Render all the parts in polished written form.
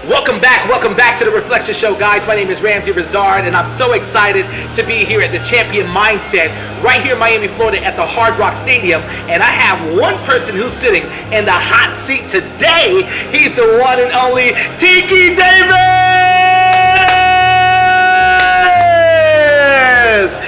Welcome back to the Reflection Show, guys. My name is Ramsey Rizard, and I'm so excited to be here at the Champion Mindset, right here in Miami, Florida, at the Hard Rock Stadium. And I have one person who's sitting in the hot seat today. He's the one and only Tiki Davis!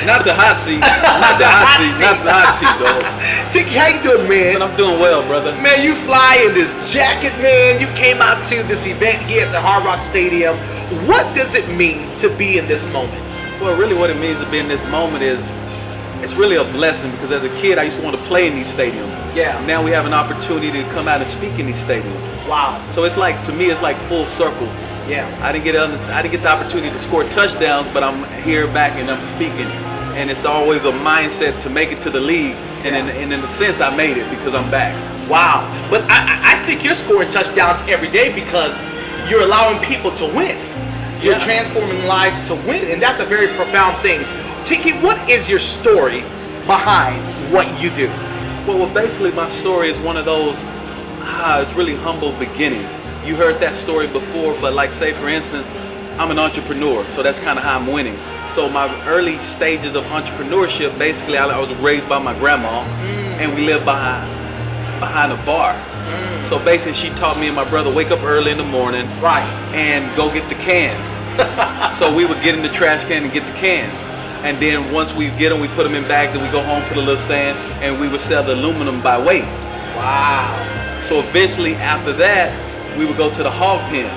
Not the hot seat. Not the hot seat, though. Tiki, how you doing, man? But I'm doing well, brother. Man, you fly in this jacket, man. You came out to this event here at the Hard Rock Stadium. What does it mean to be in this moment? Well, really what it means to be in this moment is, it's really a blessing, because as a kid, I used to want to play in these stadiums. Yeah. Now we have an opportunity to come out and speak in these stadiums. Wow. So it's like, to me, it's like full circle. Yeah. I didn't get the opportunity to score touchdowns, but I'm here back and I'm speaking. And it's always a mindset to make it to the league. And in a sense, I made it because I'm back. Wow. But I think you're scoring touchdowns every day because you're allowing people to win. You're transforming lives to win. And that's a very profound thing. Tiki, what is your story behind what you do? Well, basically my story is one of those, it's really humble beginnings. You heard that story before, but like say for instance, I'm an entrepreneur, so that's kind of how I'm winning. So my early stages of entrepreneurship, basically I was raised by my grandma, and we lived behind a bar. So basically she taught me and my brother wake up early in the morning, right, and go get the cans. So we would get in the trash can and get the cans. And then once we get them, we put them in bags, then we go home, put a little sand, and we would sell the aluminum by weight. Wow. So eventually after that, we would go to the hog pen.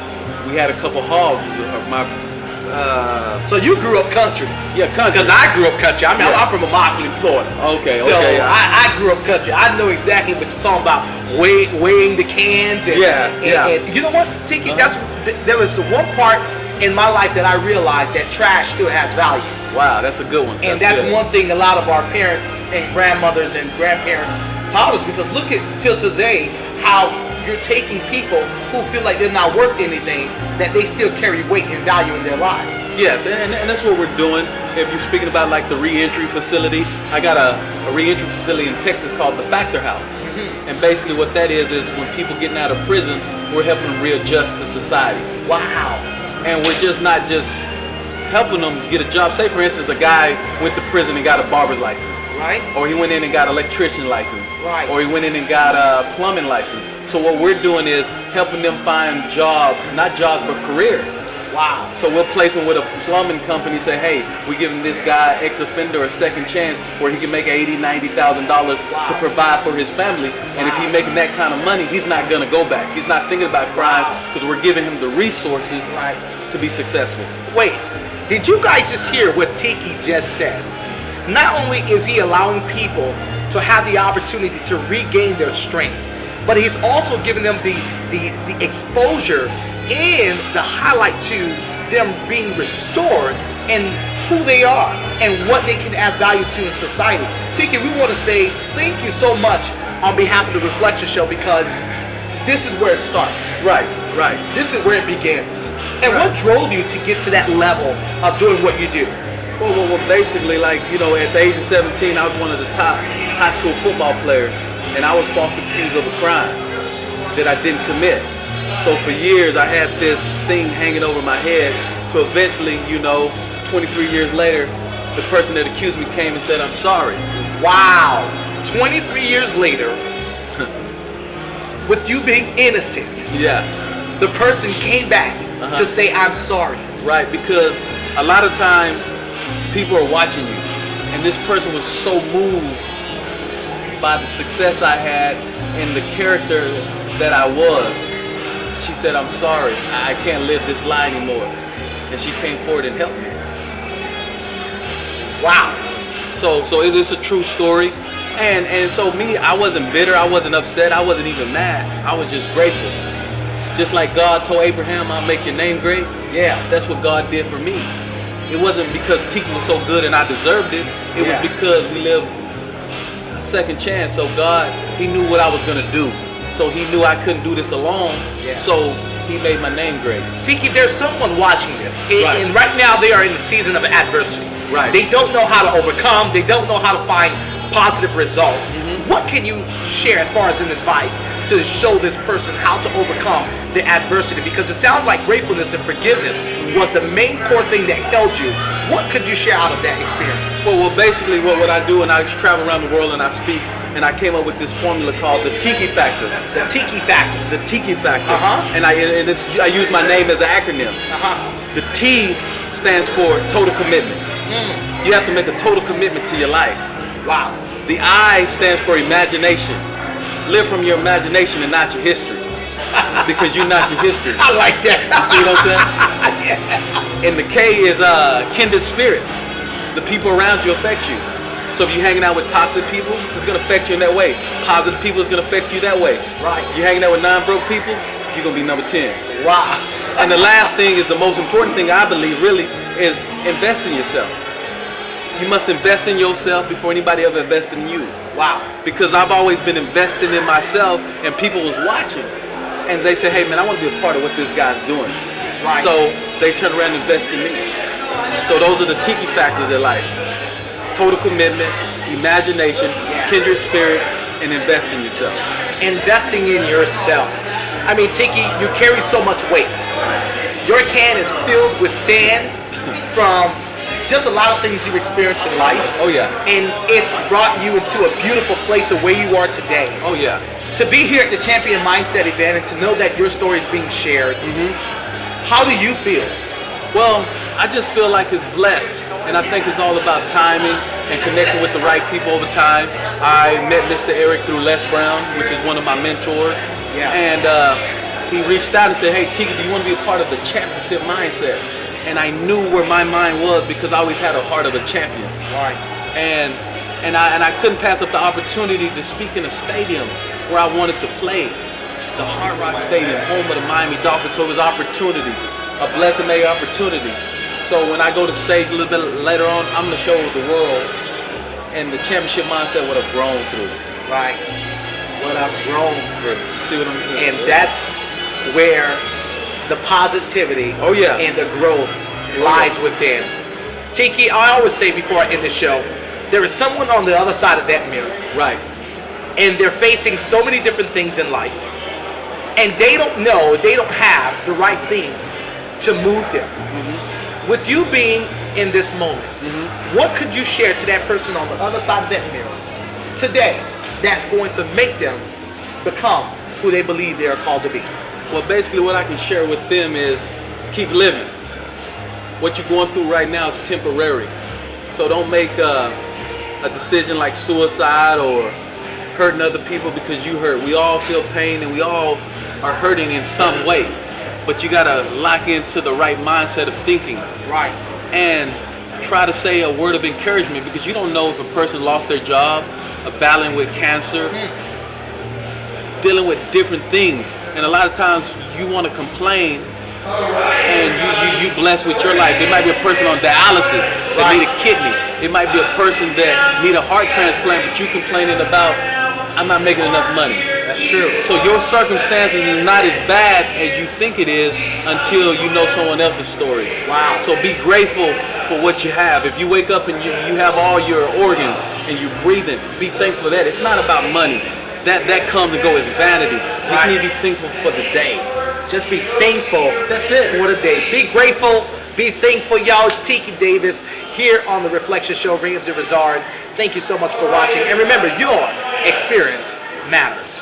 We had a couple hogs. So you grew up country? Yeah, country. Because I grew up country. I mean, I'm from Immokalee, Florida. Okay, so okay. I grew up country. I know exactly what you're talking about. Weighing the cans. And, and you know what, Tiki? There was one part in my life that I realized that trash still has value. Wow, that's a good one. And that's one thing a lot of our parents and grandmothers and grandparents taught us, because look at till today how you're taking people who feel like they're not worth anything, that they still carry weight and value in their lives. Yes, and that's what we're doing. If you're speaking about like the reentry facility, I got a reentry facility in Texas called the Factor House. And basically what that is when people getting out of prison, we're helping them readjust to society. Wow. And we're not just helping them get a job. Say for instance, a guy went to prison and got a barber's license. Right. Or he went in and got an electrician license. Right. Or he went in and got a plumbing license. So what we're doing is helping them find jobs, not jobs, but careers. Wow. So we'll place them with a plumbing company, say, hey, we're giving this guy, ex-offender, a second chance where he can make $80,000, $90,000 to provide for his family. And if he's making that kind of money, he's not going to go back. He's not thinking about crime, because we're giving him the resources to be successful. Wait, did you guys just hear what Tiki just said? Not only is he allowing people to have the opportunity to regain their strength, but he's also giving them the exposure and the highlight to them being restored and who they are and what they can add value to in society. Tiki, we want to say thank you so much on behalf of the Reflection Show, because this is where it starts. Right. This is where it begins. And what drove you to get to that level of doing what you do? Well, basically, like, you know, at the age of 17, I was one of the top high school football players, and I was falsely accused of a crime that I didn't commit. So for years, I had this thing hanging over my head, to eventually, 23 years later, the person that accused me came and said, I'm sorry. Wow. 23 years later, with you being innocent, the person came back to say, I'm sorry. Right, because a lot of times, people are watching you, and this person was so moved by the success I had and the character that I was. She said, I'm sorry, I can't live this lie anymore. And she came forward and helped me. Wow. So it's a true story. And so me, I wasn't bitter, I wasn't upset, I wasn't even mad. I was just grateful. Just like God told Abraham, I'll make your name great. Yeah, that's what God did for me. It wasn't because Tiki was so good and I deserved it. It was because we lived a second chance. So God, he knew what I was going to do. So he knew I couldn't do this alone. So he made my name great. Tiki, there's someone watching this. And right now they are in the season of adversity. Right. They don't know how to overcome. They don't know how to find positive results. What can you share as far as an advice to show this person how to overcome the adversity? Because it sounds like gratefulness and forgiveness was the main core thing that held you. What could you share out of that experience? Well, basically what I do, and I travel around the world and I speak, and I came up with this formula called the Tiki Factor. The Tiki Factor. The Tiki Factor. Uh-huh. And I use my name as an acronym. Uh-huh. The T stands for total commitment. You have to make a total commitment to your life. Wow. The I stands for imagination. Live from your imagination and not your history. Because you're not your history. I like that. You see what I'm saying? Yeah. And the K is kindred spirits. The people around you affect you. So if you're hanging out with toxic people, it's going to affect you in that way. Positive people is going to affect you that way. Right. You're hanging out with non-broke people, you're going to be number 10. Wow. And the last thing is the most important thing I believe really is invest in yourself. You must invest in yourself before anybody ever invested in you. Wow. Because I've always been investing in myself and people was watching. And they say, hey man, I want to be a part of what this guy's doing. Right. So they turn around and invest in me. So those are the Tiki factors in life. Total commitment, imagination, kindred spirits, and invest in yourself. Investing in yourself. I mean, Tiki, you carry so much weight. Your can is filled with sand from just a lot of things you've experienced in life. Oh yeah. And it's brought you into a beautiful place of where you are today. Oh yeah. To be here at the Champion Mindset event and to know that your story is being shared, how do you feel? Well, I just feel like it's blessed. And I think it's all about timing and connecting with the right people over time. I met Mr. Eric through Les Brown, which is one of my mentors. Yeah. And he reached out and said, hey, Tiki, do you want to be a part of the championship mindset? And I knew where my mind was because I always had a heart of a champion. Right. And I couldn't pass up the opportunity to speak in a stadium where I wanted to play. The Hard Rock Stadium, home of the Miami Dolphins. So it was an opportunity, a blessed made opportunity. So when I go to stage a little bit later on, I'm going to show the world and the championship mindset what I've grown through. Right. What I've grown through. See what I'm saying? And that's where the positivity and the growth lies within. Tiki, I always say before I end the show, there is someone on the other side of that mirror. Right. And they're facing so many different things in life. And they don't know, they don't have the right things to move them. With you being in this moment, what could you share to that person on the other side of that mirror today that's going to make them become who they believe they are called to be? Well, basically what I can share with them is keep living. What you're going through right now is temporary. So don't make a decision like suicide or hurting other people because you hurt. We all feel pain and we all are hurting in some way. But you gotta lock into the right mindset of thinking. Right. And try to say a word of encouragement because you don't know if a person lost their job, battling with cancer, dealing with different things. And a lot of times you want to complain and you blessed with your life. It might be a person on dialysis that need a kidney. It might be a person that need a heart transplant, but you complaining about, I'm not making enough money. That's true. So your circumstances is not as bad as you think it is until you know someone else's story. Wow. So be grateful for what you have. If you wake up and you have all your organs and you're breathing, be thankful for that. It's not about money. That comes and goes as vanity. You just need to be thankful for the day. Just be thankful. That's it. For the day. Be grateful. Be thankful, y'all. It's Tiki Davis here on the Reflection Show, Ramsey Rizard. Thank you so much for watching. And remember, your experience matters.